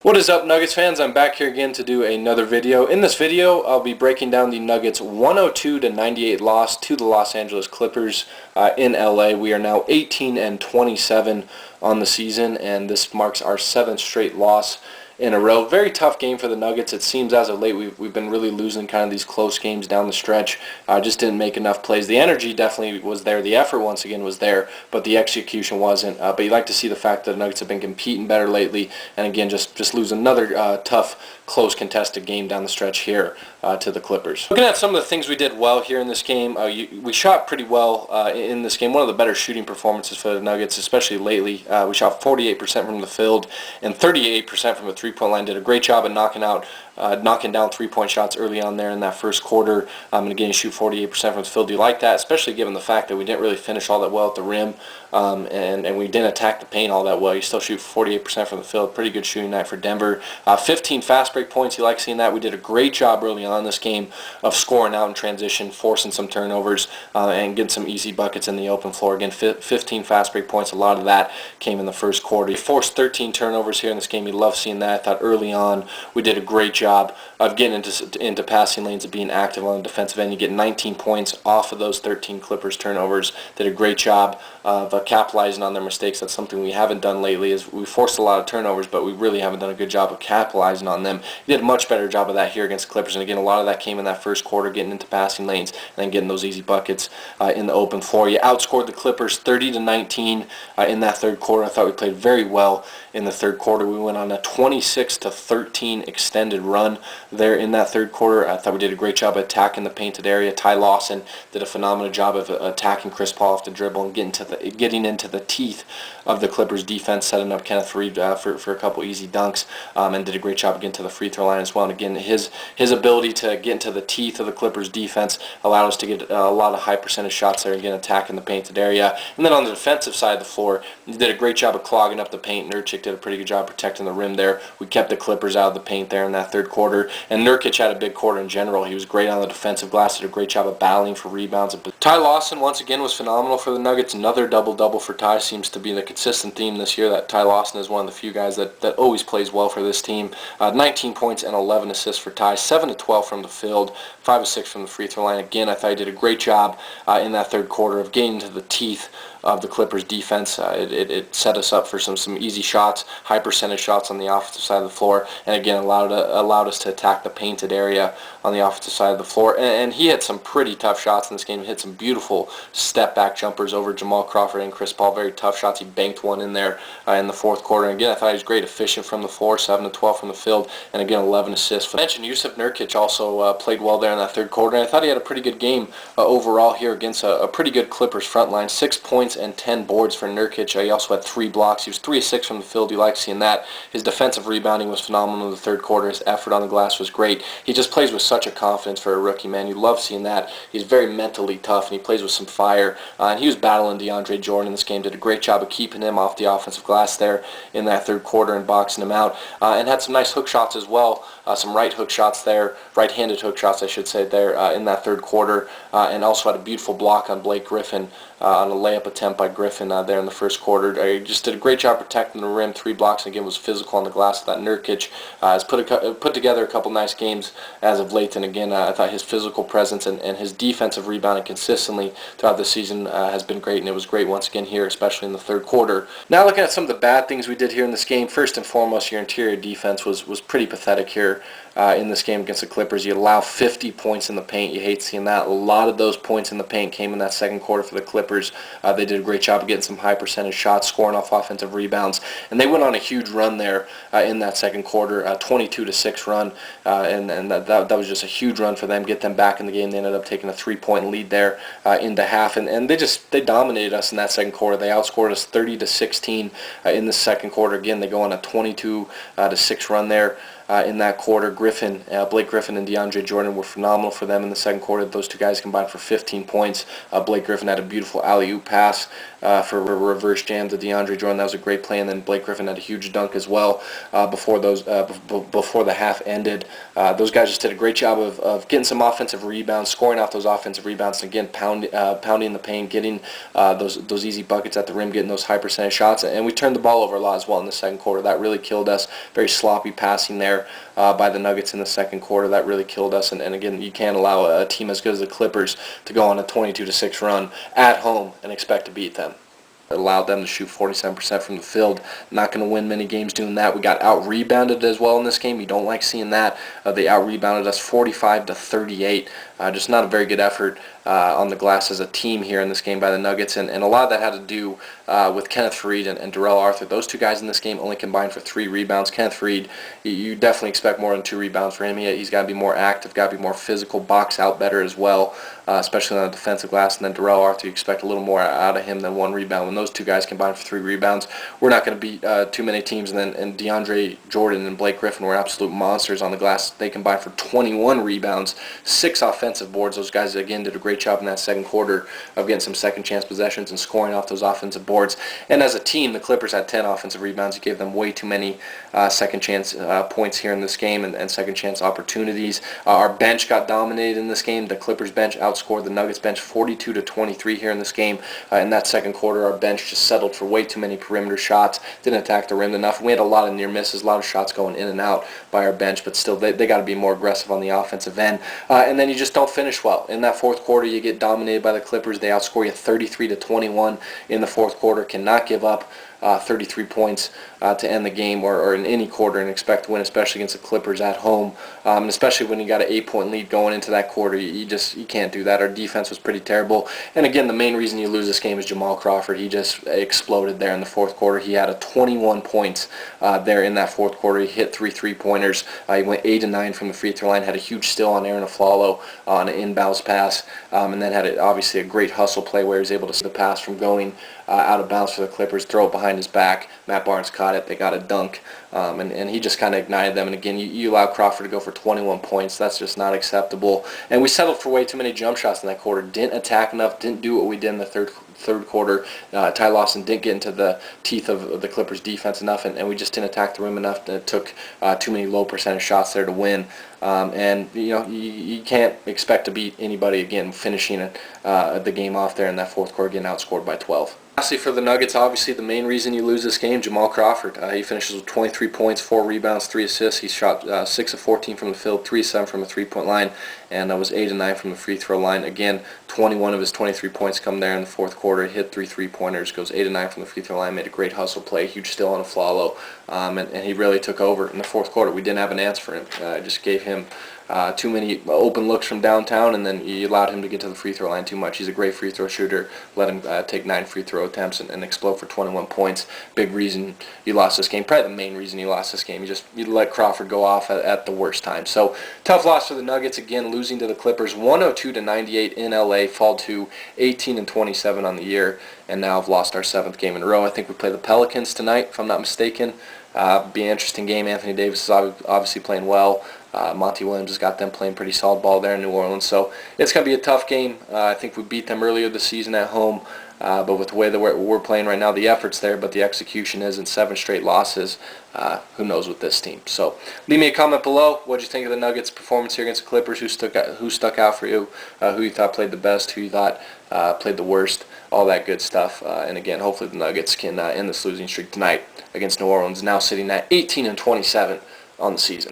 What is up, Nuggets fans? I'm back here again to do another video. In this video, I'll be breaking down the Nuggets 102-98 loss to the Los Angeles Clippers in LA. We are now 18-27 on the season, and this marks our 7th straight loss in a row. Very tough game for the Nuggets. It seems as of late we've been really losing kind of these close games down the stretch. Just didn't make enough plays. The energy definitely was there. The effort once again was there, but the execution wasn't. But you like to see the fact that the Nuggets have been competing better lately, and again just lose another tough, close contested game down the stretch here to the Clippers. Looking at some of the things we did well here in this game, we shot pretty well in this game. One of the better shooting performances for the Nuggets, especially lately. We shot 48% from the field and 38% from the three-point line. Did a great job at knocking down three-point shots early on there in that first quarter. And again, you shoot 48% from the field. Do you like that? Especially given the fact that we didn't really finish all that well at the rim, and we didn't attack the paint all that well. You still shoot 48% from the field. Pretty good shooting night for Denver. 15 fast break points. You like seeing that. We did a great job early on in this game of scoring out in transition, forcing some turnovers, and getting some easy buckets in the open floor. Again, 15 fast break points. A lot of that came in the first quarter. We forced 13 turnovers here in this game. You love seeing that. I thought early on we did a great job of getting into passing lanes and being active on the defensive end. You get 19 points off of those 13 Clippers turnovers. Did a great job of capitalizing on their mistakes. That's something we haven't done lately. Is we forced a lot of turnovers, but we really haven't done a good job of capitalizing on them. You did a much better job of that here against the Clippers, and again, a lot of that came in that first quarter, getting into passing lanes and then getting those easy buckets in the open floor. You outscored the Clippers 30-19 in that third quarter. I thought we played very well in the third quarter. We went on a 26-13 extended run there in that third quarter. I thought we did a great job of attacking the painted area. Ty Lawson did a phenomenal job of attacking Chris Paul off the dribble and getting into the teeth of the Clippers defense, setting up Kenneth Reed for a couple easy dunks, and did a great job of getting to the free throw line as well. And again, his ability to get into the teeth of the Clippers defense allowed us to get a lot of high percentage shots there, again attacking the painted area. And then on the defensive side of the floor, he did a great job of clogging up the paint. Nurkic did a pretty good job protecting the rim there. We kept the Clippers out of the paint there in that third quarter. And Nurkic had a big quarter in general. He was great on the defensive glass, did a great job of battling for rebounds. But Ty Lawson, once again, was phenomenal for the Nuggets. Another double-double for Ty. Seems to be the consistent theme this year that Ty Lawson is one of the few guys that always plays well for this team. 19 points and 11 assists for Ty. 7-12 from the field, 5-6 from the free throw line. Again, I thought he did a great job in that third quarter of getting to the teeth of the Clippers defense. It set us up for some easy shots, high percentage shots on the offensive side of the floor, and again allowed us to attack the painted area on the offensive side of the floor. And he hit some pretty tough shots in this game. He hit some beautiful step back jumpers over Jamal Crawford and Chris Paul. Very tough shots. He banked one in there in the fourth quarter. And again, I thought he was great, efficient from the floor, 7-12 from the field, and again 11 assists. I mentioned Jusuf Nurkic also played well there in that third quarter, and I thought he had a pretty good game overall here against a pretty good Clippers front line. 6 points and 10 boards for Nurkic. He also had 3 blocks. He was 3 of 6 from the field. You like seeing that. His defensive rebounding was phenomenal in the third quarter. His effort on the glass was great. He just plays with such a confidence for a rookie, man. You love seeing that. He's very mentally tough, and he plays with some fire. And he was battling DeAndre Jordan in this game. Did a great job of keeping him off the offensive glass there in that third quarter and boxing him out. And had some nice hook shots as well. Some right hook shots there, right-handed hook shots, I should say, there in that third quarter. And also had a beautiful block on Blake Griffin on a layup attempt by Griffin there in the first quarter. He just did a great job protecting the rim. 3 blocks, and again was physical on the glass. That Nurkic has put together a couple nice games as of late. And again, I thought his physical presence and his defensive rebounding consistently throughout the season has been great, and it was great once again here, especially in the third quarter. Now looking at some of the bad things we did here in this game, first and foremost, your interior defense was pretty pathetic here in this game against the Clippers. You allow 50 points in the paint. You hate seeing that. A lot of those points in the paint came in that second quarter for the Clippers. They did a great job of getting some high percentage shots, scoring off offensive rebounds, and they went on a huge run there in that second quarter, 22-6 run, and that was just a huge run for them, get them back in the game. They ended up taking a 3-point lead there into half, and they dominated us in that second quarter. They outscored us 30-16 in the second quarter. Again, they go on a 22-6 run there in that quarter. Blake Griffin and DeAndre Jordan were phenomenal for them in the second quarter. Those two guys combined for 15 points. Blake Griffin had a beautiful alley-oop pass for a reverse jam to DeAndre Jordan. That was a great play, and then Blake Griffin had a huge dunk as well before the half ended. Those guys just did a great job of getting some offensive rebounds, scoring off those offensive rebounds, and again pounding the paint, getting those easy buckets at the rim, getting those high percentage shots, and we turned the ball over a lot as well in the second quarter. That really killed us. Very sloppy passing there by the Nuggets in the second quarter. That really killed us, and again, you can't allow a team as good as the Clippers to go on a 22-6 run at home and expect to beat them. It allowed them to shoot 47% from the field. Not going to win many games doing that. We got out-rebounded as well in this game. You don't like seeing that. They out-rebounded us 45-38. Just not a very good effort on the glass as a team here in this game by the Nuggets, and a lot of that had to do with Kenneth Faried and Darrell Arthur. Those two guys in this game only combined for 3 rebounds. Kenneth Faried, you definitely expect more than 2 rebounds for him. He's got to be more active, got to be more physical, box out better as well, especially on the defensive glass. And then Darrell Arthur, you expect a little more out of him than 1 rebound. When those two guys combined for 3 rebounds, we're not going to beat too many teams. And DeAndre Jordan and Blake Griffin were absolute monsters on the glass. They combined for 21 rebounds, 6 offensive boards. Those guys, again, did a great job in that second quarter of getting some second chance possessions and scoring off those offensive boards. And as a team, the Clippers had 10 offensive rebounds. You gave them way too many second chance points here in this game and second chance opportunities. Our bench got dominated in this game. The Clippers bench outscored the Nuggets bench 42-23 here in this game. In that second quarter, our bench just settled for way too many perimeter shots, didn't attack the rim enough. We had a lot of near misses, a lot of shots going in and out by our bench, but still they got to be more aggressive on the offensive end. And then you just don't finish well. In that fourth quarter, you get dominated by the Clippers. They outscore you 33-21 in the fourth quarter. Cannot give up 33 points to end the game or in any quarter and expect to win, especially against the Clippers at home. And especially when you got an 8-point lead going into that quarter, you can't do that. Our defense was pretty terrible. And again, the main reason you lose this game is Jamal Crawford. He just exploded there in the fourth quarter. He had 21 points there in that fourth quarter. He hit 3 3-pointers. He went 8 of 9 from the free throw line. Had a huge steal on Aaron Aflalo on an inbounds pass, and then had obviously a great hustle play where he was able to see the pass from going out of bounds for the Clippers, throw it behind his back. Matt Barnes caught it. They got a dunk, and he just kind of ignited them. And again, you allow Crawford to go for 21 points. That's just not acceptable. And we settled for way too many jump shots in that quarter. Didn't attack enough. Didn't do what we did in the third quarter. Ty Lawson didn't get into the teeth of the Clippers defense enough, and we just didn't attack the rim enough. It took too many low percentage shots there to win. And you can't expect to beat anybody again finishing the game off there in that fourth quarter, getting outscored by 12. Lastly, for the Nuggets, obviously the main reason you lose this game, Jamal Crawford. He finishes with 23 points, 4 rebounds, 3 assists. He shot 6 of 14 from the field, 3 of 7 from the three-point line, and was 8 of 9 from the free throw line. Again, 21 of his 23 points come there in the fourth quarter. He hit 3 3-pointers, goes 8 of 9 from the free throw line, made a great hustle play, huge steal on Aflalo, and he really took over in the fourth quarter. We didn't have an answer for him. Just gave him too many open looks from downtown, and then you allowed him to get to the free throw line too much. He's a great free throw shooter. Let him take 9 free throw attempts and explode for 21 points. Big reason you lost this game. Probably the main reason you lost this game. You let Crawford go off at the worst time. So tough loss for the Nuggets. Again, losing to the Clippers 102-98 in LA. Fall to 18-27 on the year, and now have lost our 7th game in a row. I think we play the Pelicans tonight, if I'm not mistaken. Be an interesting game. Anthony Davis is obviously playing well. Monty Williams has got them playing pretty solid ball there in New Orleans. So it's going to be a tough game. I think we beat them earlier this season at home. But with the way that we're playing right now, the effort's there, but the execution isn't. 7 straight losses. Who knows with this team? So leave me a comment below. What did you think of the Nuggets' performance here against the Clippers? Who stuck out for you? Who you thought played the best? Who you thought played the worst? All that good stuff. And again, hopefully the Nuggets can end this losing streak tonight against New Orleans, now sitting at 18-27 on the season.